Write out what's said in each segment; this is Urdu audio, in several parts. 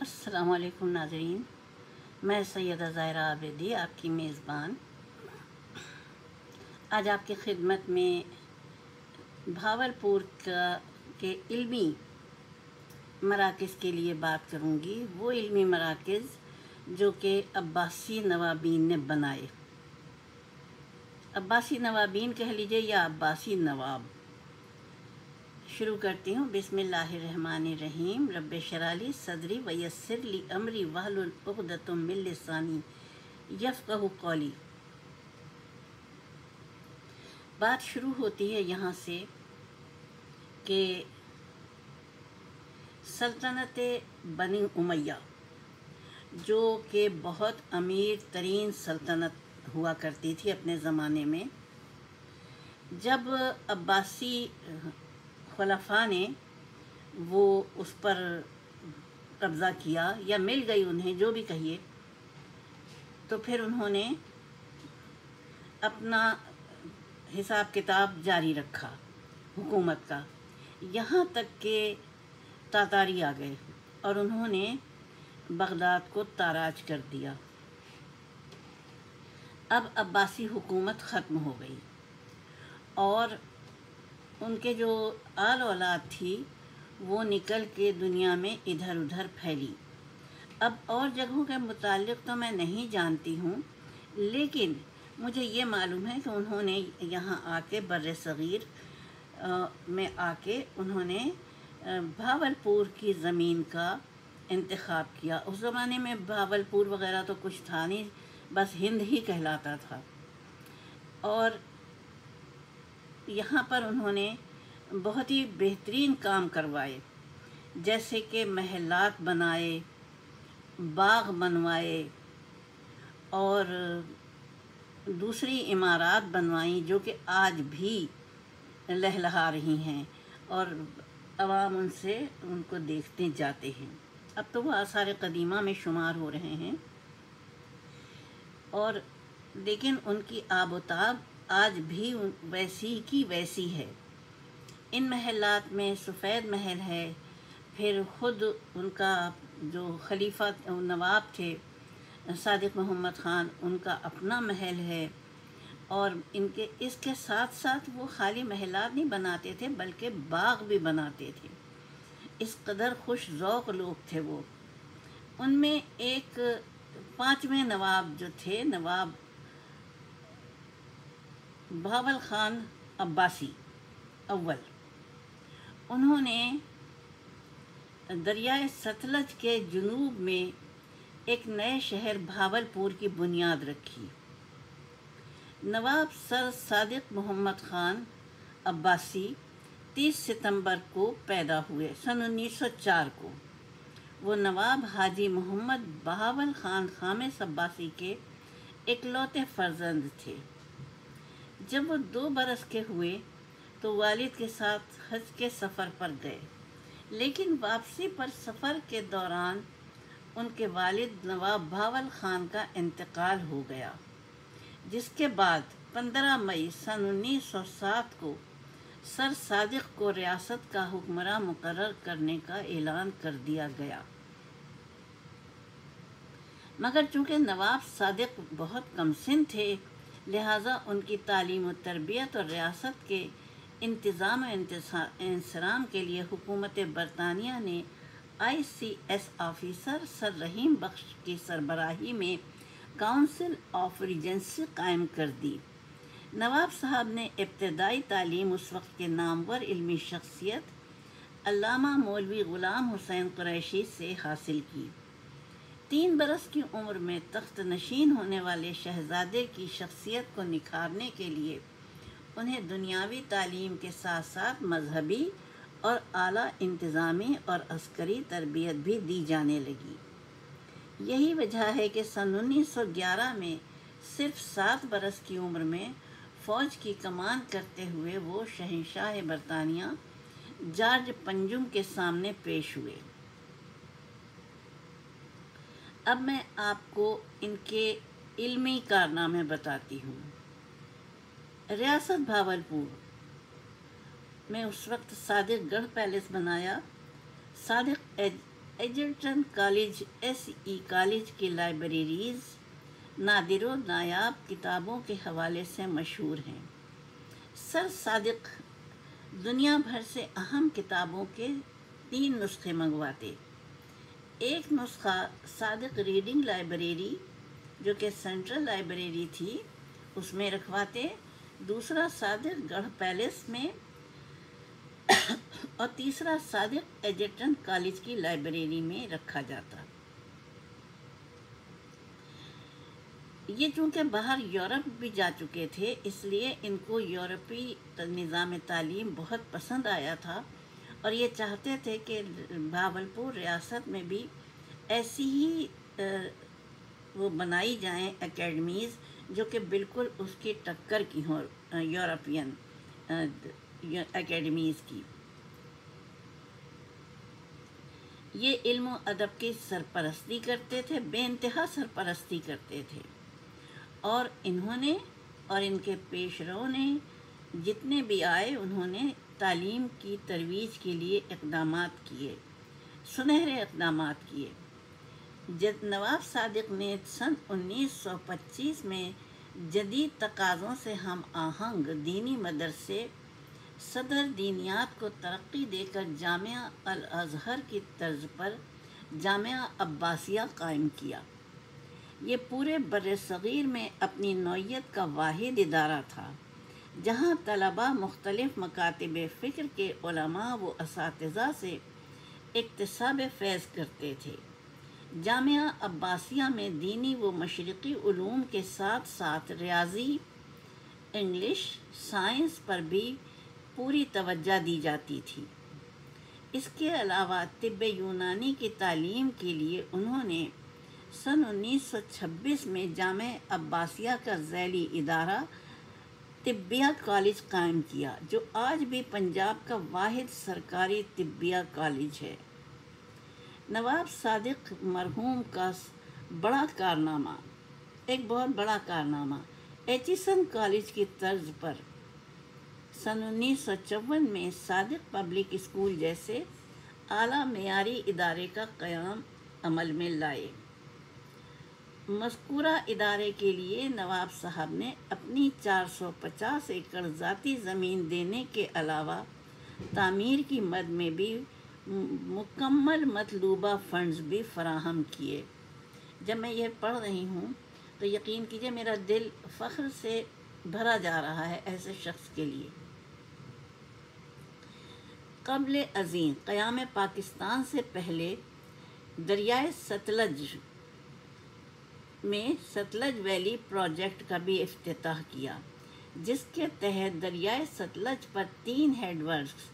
السلام علیکم ناظرین، میں سیدہ ظاہرہ عابدی آپ کی میزبان آج آپ کی خدمت میں بھاولپور کے علمی مراکز کے لیے بات کروں گی۔ وہ علمی مراکز جو کہ عباسی نوابین نے بنائے، عباسی نوابین کہہ لیجئے یا عباسی نواب۔ شروع کرتی ہوں۔ بسم اللہ الرحمن الرحیم۔ رب اشرح لی صدری ویسر لی امری واحلل عقدۃ من لسانی یفقہوا قولی۔ بات شروع ہوتی ہے یہاں سے کہ سلطنت بنی امیہ جو کہ بہت امیر ترین سلطنت ہوا کرتی تھی اپنے زمانے میں، جب عباسی خلفاء نے وہ اس پر قبضہ کیا یا مل گئی انہیں، جو بھی کہیے، تو پھر انہوں نے اپنا حساب کتاب جاری رکھا حکومت کا، یہاں تک کہ تاتاری آ گئے اور انہوں نے بغداد کو تاراج کر دیا۔ اب عباسی حکومت ختم ہو گئی اور ان کے جو آل اولاد تھی وہ نکل کے دنیا میں ادھر ادھر پھیلی۔ اب اور جگہوں کے متعلق تو میں نہیں جانتی ہوں، لیکن مجھے یہ معلوم ہے کہ انہوں نے یہاں آ کے بر صغیر میں آ کے انہوں نے بھاولپور کی زمین کا انتخاب کیا۔ اس زمانے میں بھاولپور وغیرہ تو کچھ تھا نہیں، بس ہند ہی کہلاتا تھا، اور یہاں پر انہوں نے بہت ہی بہترین کام کروائے، جیسے کہ محلات بنائے، باغ بنوائے اور دوسری عمارات بنوائیں جو کہ آج بھی لہلہا رہی ہیں اور عوام ان کو دیکھتے جاتے ہیں۔ اب تو وہ آثار قدیمہ میں شمار ہو رہے ہیں، اور لیکن ان کی آب و تاب آج بھی ویسی کی ویسی ہے۔ ان محلات میں سفید محل ہے، پھر خود ان کا جو خلیفہ نواب تھے صادق محمد خان، ان کا اپنا محل ہے، اور اس کے ساتھ ساتھ وہ خالی محلات نہیں بناتے تھے بلکہ باغ بھی بناتے تھے۔ اس قدر خوش ذوق لوگ تھے وہ۔ ان میں ایک 5ویں نواب جو تھے، نواب بہاول خان عباسی اول، انہوں نے دریائے ستلج کے جنوب میں ایک نئے شہر بھاولپور کی بنیاد رکھی۔ نواب سر صادق محمد خان عباسی 30 ستمبر کو پیدا ہوئے، سن 1904 کو۔ وہ نواب حاجی محمد بہاول خان خامس عباسی کے اکلوتے فرزند تھے۔ جب وہ 2 برس کے ہوئے تو والد کے ساتھ حج کے سفر پر گئے، لیکن واپسی پر سفر کے دوران ان کے والد نواب بہاول خان کا انتقال ہو گیا، جس کے بعد 15 مئی سن 1907 کو سر صادق کو ریاست کا حکمراں مقرر کرنے کا اعلان کر دیا گیا۔ مگر چونکہ نواب صادق بہت کم سن تھے، لہٰذا ان کی تعلیم و تربیت اور ریاست کے انتظام و انصرام کے لیے حکومت برطانیہ نے ICS آفیسر سر رحیم بخش کی سربراہی میں کونسل آف ریجنسی قائم کر دی۔ نواب صاحب نے ابتدائی تعلیم اس وقت کے نامور علمی شخصیت علامہ مولوی غلام حسین قریشی سے حاصل کی۔ 3 برس کی عمر میں تخت نشین ہونے والے شہزادے کی شخصیت کو نکھارنے کے لیے انہیں دنیاوی تعلیم کے ساتھ ساتھ مذہبی اور اعلیٰ انتظامی اور عسکری تربیت بھی دی جانے لگی۔ یہی وجہ ہے کہ سن 1911 میں صرف 7 برس کی عمر میں فوج کی کمان کرتے ہوئے وہ شہنشاہ برطانیہ جارج پنجم کے سامنے پیش ہوئے۔ اب میں آپ کو ان کے علمی کارنامے بتاتی ہوں۔ ریاست بھاولپور میں اس وقت صادق گڑھ پیلس بنایا۔ صادق ایجلٹن کالج کالج کی لائبریریز نادر و نایاب کتابوں کے حوالے سے مشہور ہیں۔ سر صادق دنیا بھر سے اہم کتابوں کے 3 نسخے منگواتے۔ ایک نسخہ صادق ریڈنگ لائبریری جو کہ سینٹرل لائبریری تھی اس میں رکھواتے، دوسرا صادق گڑھ پیلس میں اور تیسرا صادق ایجلٹن کالج کی لائبریری میں رکھا جاتا۔ یہ چونکہ باہر یورپ بھی جا چکے تھے اس لیے ان کو یورپی نظام تعلیم بہت پسند آیا تھا اور یہ چاہتے تھے کہ بھاولپور ریاست میں بھی ایسی ہی وہ بنائی جائیں اکیڈمیز جو کہ بالکل اس کی ٹکر کی ہوں یورپین اکیڈمیز کی۔ یہ علم و ادب کی سرپرستی کرتے تھے، بے انتہا سرپرستی کرتے تھے، اور انہوں نے اور ان کے پیش رو نے جتنے بھی آئے انہوں نے تعلیم کی ترویج کے لیے اقدامات کیے، سنہرے اقدامات کیے۔ نواب صادق نے سن 1925 میں جدید تقاضوں سے ہم آہنگ دینی مدرسے صدر دینیات کو ترقی دے کر جامعہ الازہر کی طرز پر جامعہ عباسیہ قائم کیا۔ یہ پورے بر صغیر میں اپنی نوعیت کا واحد ادارہ تھا جہاں طلباء مختلف مکاتب فکر کے علماء و اساتذہ سے اکتساب فیض کرتے تھے۔ جامعہ عباسیہ میں دینی و مشرقی علوم کے ساتھ ساتھ ریاضی، انگلش، سائنس پر بھی پوری توجہ دی جاتی تھی۔ اس کے علاوہ طب یونانی کی تعلیم کے لیے انہوں نے سن 1926 میں جامعہ عباسیہ کا ذیلی ادارہ طبیہ کالج قائم کیا جو آج بھی پنجاب کا واحد سرکاری طبیہ کالج ہے۔ نواب صادق مرحوم کا بڑا کارنامہ، ایک بہت بڑا کارنامہ، ایچیسن کالج کی طرز پر سن 1954 میں صادق پبلک اسکول جیسے اعلیٰ معیاری ادارے کا قیام عمل میں لائے۔ مذکورہ ادارے کے لیے نواب صاحب نے اپنی 450 ایکڑ ذاتی زمین دینے کے علاوہ تعمیر کی مد میں بھی مکمل مطلوبہ فنڈز بھی فراہم کیے۔ جب میں یہ پڑھ رہی ہوں تو یقین کیجئے میرا دل فخر سے بھرا جا رہا ہے ایسے شخص کے لیے۔ قبل ازیں قیام پاکستان سے پہلے دریائے ستلج میں ستلج ویلی پروجیکٹ کا بھی افتتاح کیا جس کے تحت دریائے ستلج پر 3 ہیڈ ورکس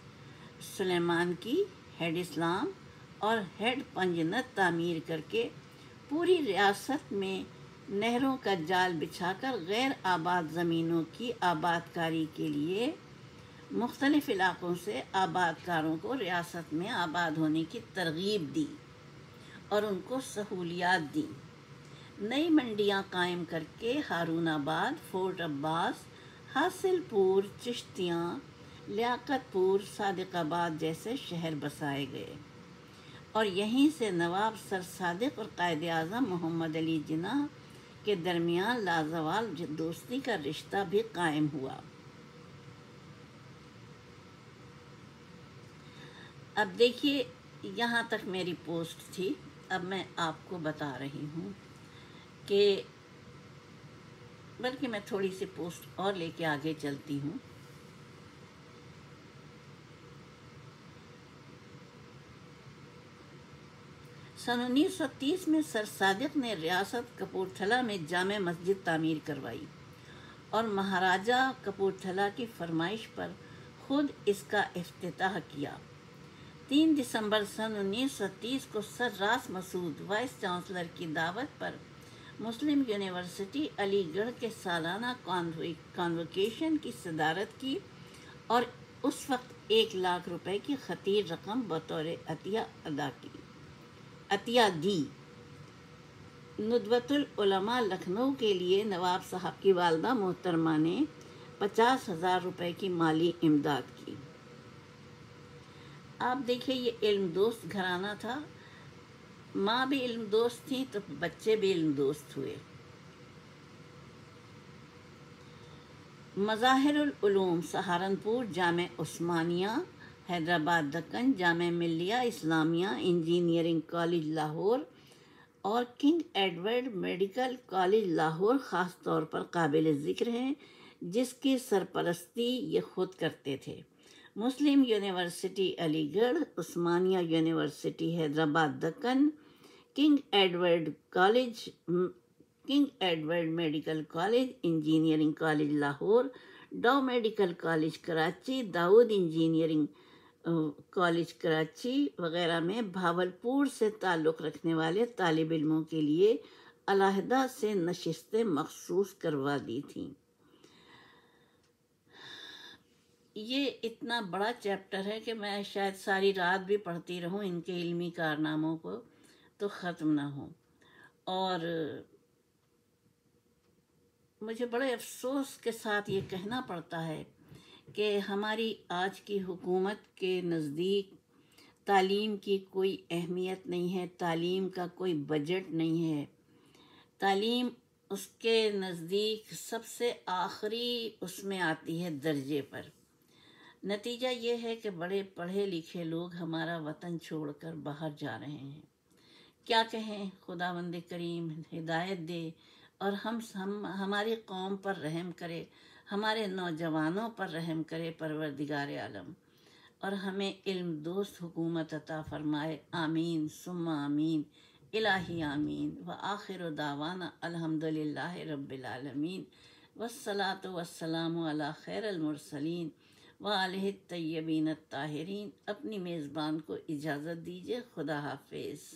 سلیمان کی، ہیڈ اسلام اور ہیڈ پنجنت تعمیر کر کے پوری ریاست میں نہروں کا جال بچھا کر غیر آباد زمینوں کی آباد کاری کے لیے مختلف علاقوں سے آباد کاروں کو ریاست میں آباد ہونے کی ترغیب دی اور ان کو سہولیات دیں۔ نئی منڈیاں قائم کر کے ہارون آباد، فورٹ عباس، حاصل پور، چشتیاں، لیاقت پور، صادق آباد جیسے شہر بسائے گئے اور یہیں سے نواب سر صادق اور قائد اعظم محمد علی جناح کے درمیان لازوال دوستی کا رشتہ بھی قائم ہوا۔ اب دیکھیے یہاں تک میری پوسٹ تھی، اب میں آپ کو بتا رہی ہوں کہ بلکہ میں تھوڑی سی پوسٹ اور لے کے آگے چلتی ہوں۔ سن 1930 میں سر صادق نے ریاست کپورتھلا میں جامع مسجد تعمیر کروائی اور مہاراجہ کپورتھلا کی فرمائش پر خود اس کا افتتاح کیا۔ 3 دسمبر سن 1930 کو سر راس مسعود وائس چانسلر کی دعوت پر مسلم یونیورسٹی علی گڑھ کے سالانہ کانوکیشن کی صدارت کی اور اس وقت 1 لاکھ روپے کی خطیر رقم بطور عطیہ دی۔ ندوۃ العلماء لکھنؤ کے لیے نواب صاحب کی والدہ محترمہ نے 50,000 روپے کی مالی امداد کی۔ آپ دیکھیے یہ علم دوست گھرانہ تھا ماں بھی علم دوست تھیں تو بچے بھی علم دوست ہوئے۔ مظاہر العلوم سہارنپور جامع عثمانیہ، حیدرآباد دکن جامعہ ملیہ اسلامیہ انجینئرنگ کالج لاہور اور king Edward medical college Lahore خاص طور پر قابل ذکر ہیں، جس کی سرپرستی یہ خود کرتے تھے۔ مسلم university Aligarh, Osmania university Hyderabad Deccan, King Edward medical college, engineering college Lahore, Dow medical college Karachi, Dawood engineering college Karachi وغیرہ میں بھاولپور سے تعلق رکھنے والے طالب علموں کے لیے علیحدہ سے نشستیں مخصوص کروا دی تھیں۔ یہ اتنا بڑا چیپٹر ہے کہ میں شاید ساری رات بھی پڑھتی رہوں ان کے علمی کارناموں کو تو ختم نہ ہوں۔ اور مجھے بڑے افسوس کے ساتھ یہ کہنا پڑتا ہے کہ ہماری آج کی حکومت کے نزدیک تعلیم کی کوئی اہمیت نہیں ہے، تعلیم کا کوئی بجٹ نہیں ہے، تعلیم اس کے نزدیک سب سے آخری اس میں آتی ہے درجے پر۔ نتیجہ یہ ہے کہ بڑے پڑھے لکھے لوگ ہمارا وطن چھوڑ کر باہر جا رہے ہیں۔ کیا کہیں، خداوند کریم ہدایت دے اور ہماری قوم پر رحم کرے، ہمارے نوجوانوں پر رحم کرے پروردگار عالم، اور ہمیں علم دوست حکومت عطا فرمائے۔ آمین ثم آمین، الہی آمین۔ وآخر دعوانا الحمدللہ رب العالمین، والصلاة والسلام علی خیر المرسلین وآلہ الطیبین الطاہرین۔ اپنی میزبان کو اجازت دیجیے، خدا حافظ۔